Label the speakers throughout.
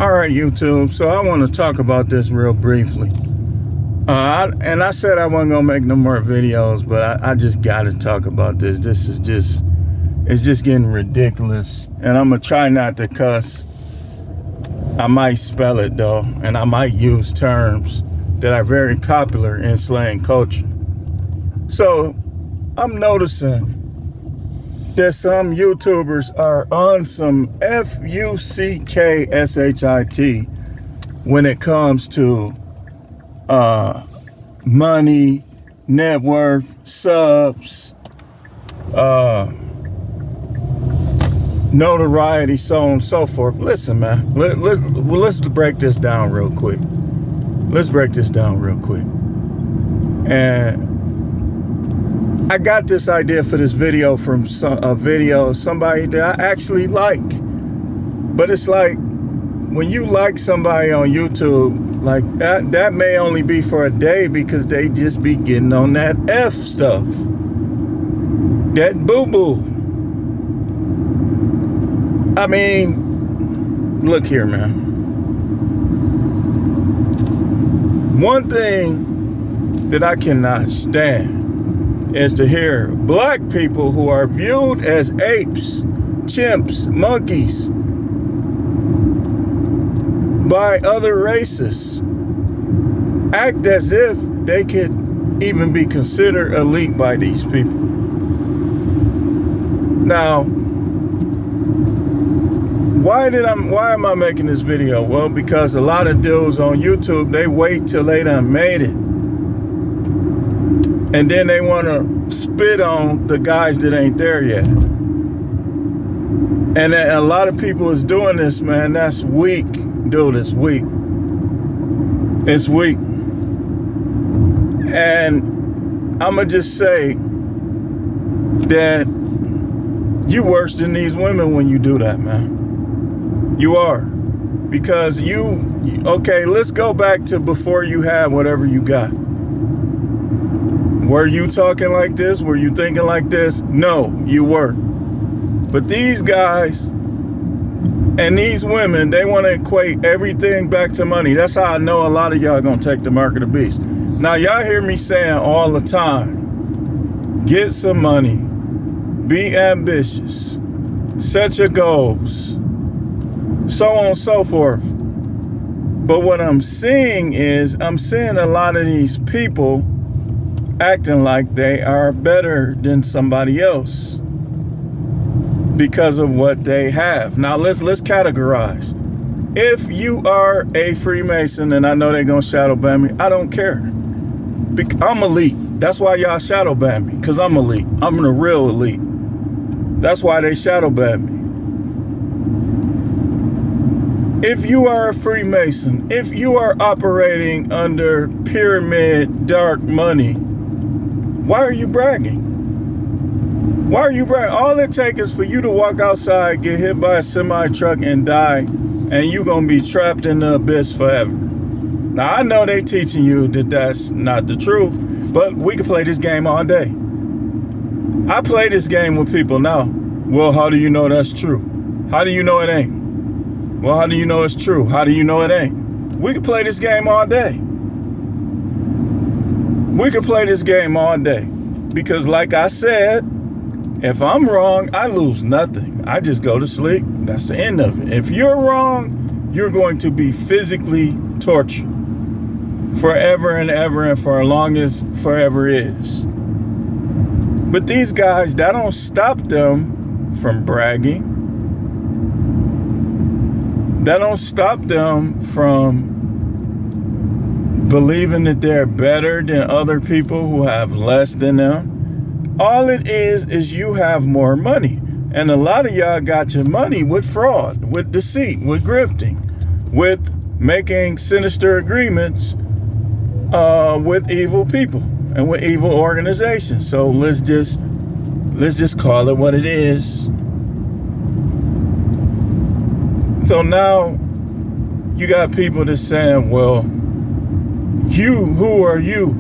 Speaker 1: All right, YouTube. So I want to talk about this real briefly. I said I wasn't gonna make no more videos, but I just got to talk about this. It's just getting ridiculous, and I'm gonna try not to cuss. I might spell it though, and I might use terms that are very popular in slang culture. So I'm noticing that some YouTubers are on some fuckshit when it comes to money, net worth, subs, notoriety, so on and so forth. Listen, man, let's break this down real quick. And I got this idea for this video from somebody that I actually like. But it's like, when you like somebody on YouTube, like that may only be for a day because they just be getting on that F stuff. That boo-boo. I mean, look here, man. One thing that I cannot stand is to hear black people who are viewed as apes, chimps, monkeys by other races act as if they could even be considered elite by these people. Now, why am I making this video? Well, because a lot of dudes on YouTube, they wait till they done made it. And then they want to spit on the guys that ain't there yet. And a lot of people is doing this, man. That's weak. Dude, it's weak. It's weak. And I'm going to just say that you worse than these women when you do that, man. You are. Because okay, let's go back to before you had whatever you got. Were you talking like this? Were you thinking like this? No, you weren't. But these guys and these women, they want to equate everything back to money. That's how I know a lot of y'all gonna take the mark of the beast. Now, y'all hear me saying all the time, get some money, be ambitious, set your goals, so on and so forth. But what I'm seeing is, I'm seeing a lot of these people acting like they are better than somebody else because of what they have. Now let's categorize. If you are a Freemason, and I know they're gonna shadow ban me, I don't care. I'm elite. That's why y'all shadow ban me, because I'm elite. I'm the real elite. That's why they shadow ban me. If you are a Freemason, if you are operating under pyramid dark money, why are you bragging? Why are you bragging? All it takes is for you to walk outside, get hit by a semi-truck and die, and you're going to be trapped in the abyss forever. Now, I know they teaching you that that's not the truth, but we can play this game all day. I play this game with people now. Well, how do you know that's true? How do you know it ain't? Well, how do you know it's true? How do you know it ain't? We can play this game all day. We can play this game all day. Because like I said, if I'm wrong, I lose nothing. I just go to sleep. That's the end of it. If you're wrong, you're going to be physically tortured forever and ever, and for as long as forever is. But these guys, that don't stop them from bragging. That don't stop them from believing that they're better than other people who have less than them. All it is you have more money. And a lot of y'all got your money with fraud, with deceit, with grifting, with making sinister agreements with evil people and with evil organizations. So let's just call it what it is. So now you got people that's saying, well, who are you?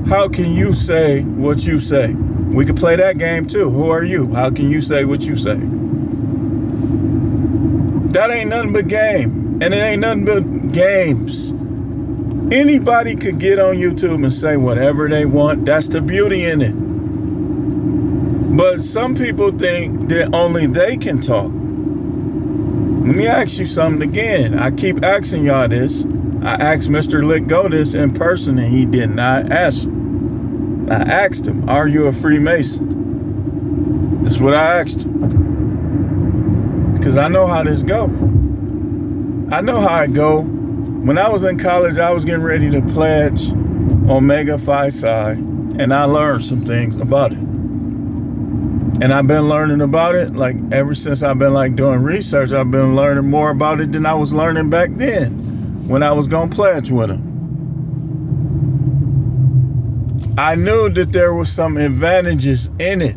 Speaker 1: How can you say what you say? We could play that game too. Who are you? How can you say what you say? That ain't nothing but game. And it ain't nothing but games. Anybody could get on YouTube and say whatever they want. That's the beauty in it. But some people think that only they can talk. Let me ask you something again. I keep asking y'all this. I asked Mr. Lick Go this in person and he did not answer. I asked him, are you a Freemason? That's what I asked him. Because I know how this go. I know how it go. When I was in college, I was getting ready to pledge Omega Phi Psi, and I learned some things about it. And I've been learning about it, like ever since I've been like doing research, I've been learning more about it than I was learning back then when I was gonna pledge with him. I knew that there was some advantages in it.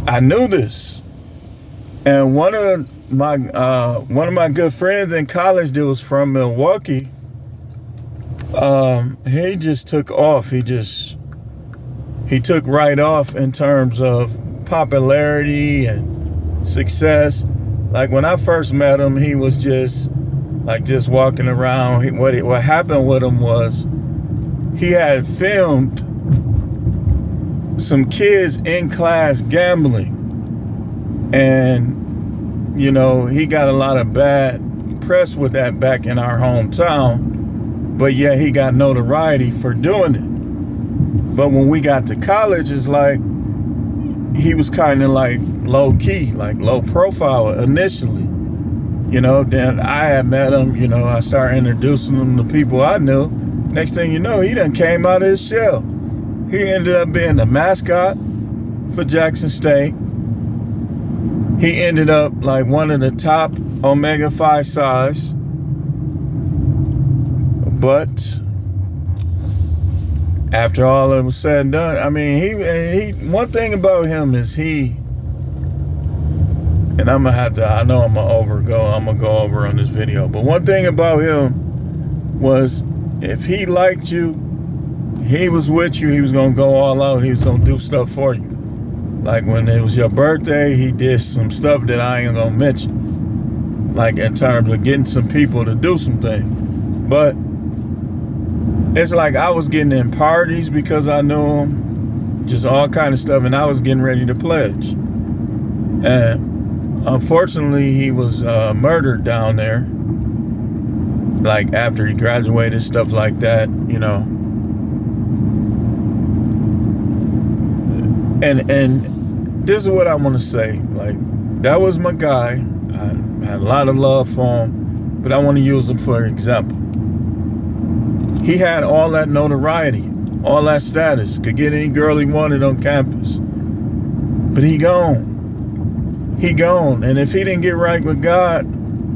Speaker 1: I knew this. And one of my good friends in college that was from Milwaukee, he just took off. He took right off in terms of popularity and success. Like when I first met him, he was just walking around. What happened with him was he had filmed some kids in class gambling. And, you know, he got a lot of bad press with that back in our hometown, but yeah, he got notoriety for doing it. But when we got to college, it's like he was kind of like low key, like low profile initially, you know. Then I had met him, you know, I started introducing him to people I knew. Next thing you know, he done came out of his shell. He ended up being the mascot for Jackson State. He ended up like one of the top Omega Phi Psi's. But after all it was said and done, I mean, he one thing about him is and I know I'm gonna go over on this video, but one thing about him was if he liked you, he was with you, he was gonna go all out, he was gonna do stuff for you. Like when it was your birthday, he did some stuff that I ain't gonna mention. Like in terms of getting some people to do some things. But it's like I was getting in parties because I knew him. Just all kind of stuff, and I was getting ready to pledge. And unfortunately, he was murdered down there. Like after he graduated, stuff like that, you know. And this is what I want to say. Like, that was my guy. I had a lot of love for him, but I want to use him for an example. He had all that notoriety, all that status, could get any girl he wanted on campus. But he gone. He gone. And if he didn't get right with God,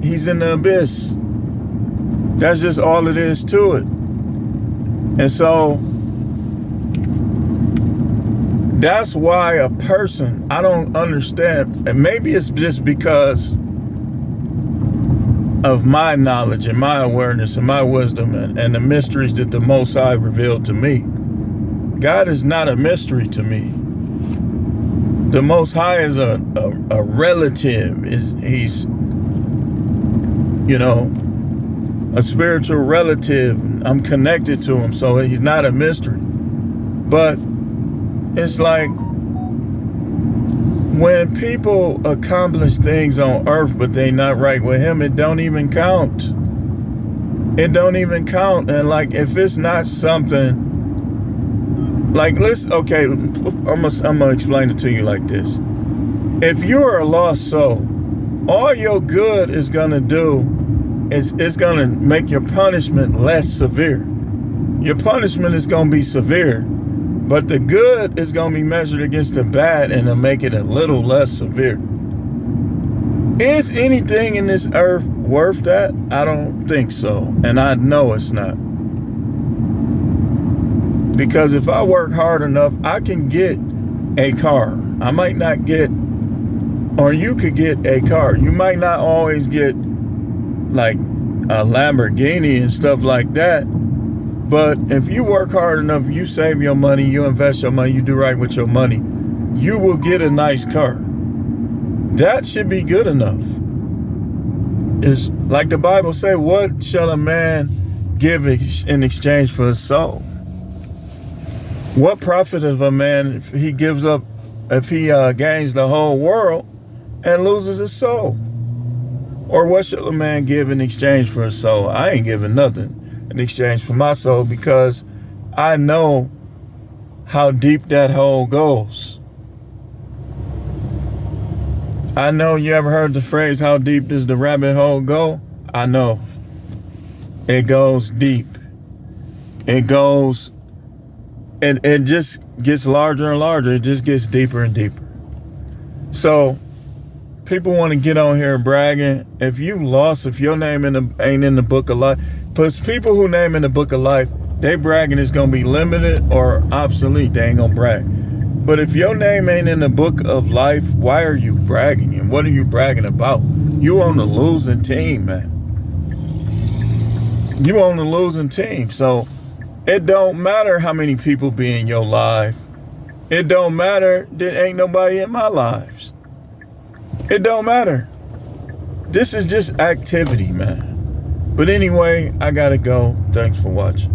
Speaker 1: he's in the abyss. That's just all it is to it. And so that's why a person, I don't understand, and maybe it's just because of my knowledge and my awareness and my wisdom and the mysteries that the Most High revealed to me. God is not a mystery to me. The Most High is a relative. He's, you know, a spiritual relative. I'm connected to him, so he's not a mystery. But it's like when people accomplish things on earth, but they not right with him, it don't even count. It don't even count. And like, if it's not something like, okay, I'm gonna explain it to you like this. If you're a lost soul, all your good is gonna do is it's gonna make your punishment less severe. Your punishment is gonna be severe, but the good is going to be measured against the bad and to make it a little less severe. Is anything in this earth worth that? I don't think so. And I know it's not. Because if I work hard enough, I can get a car. I might not get, or you could get a car. You might not always get like a Lamborghini and stuff like that. But if you work hard enough, you save your money, you invest your money, you do right with your money, you will get a nice car. That should be good enough. is like the Bible say, what shall a man give in exchange for his soul? What profit of a man if he gains the whole world and loses his soul? Or what shall a man give in exchange for his soul? I ain't giving nothing in exchange for my soul, because I know how deep that hole goes. I know you ever heard the phrase, how deep does the rabbit hole go? I know. It goes deep. It goes, it just gets larger and larger. It just gets deeper and deeper. So people want to get on here bragging. If you lost, if your name ain't in the book of life, because people who name in the book of life, they bragging is going to be limited or obsolete. They ain't going to brag. But if your name ain't in the book of life, why are you bragging? And what are you bragging about? You on the losing team, man. You on the losing team. So it don't matter how many people be in your life. It don't matter that ain't nobody in my lives. It don't matter. This is just activity, man. But anyway, I gotta go. Thanks for watching.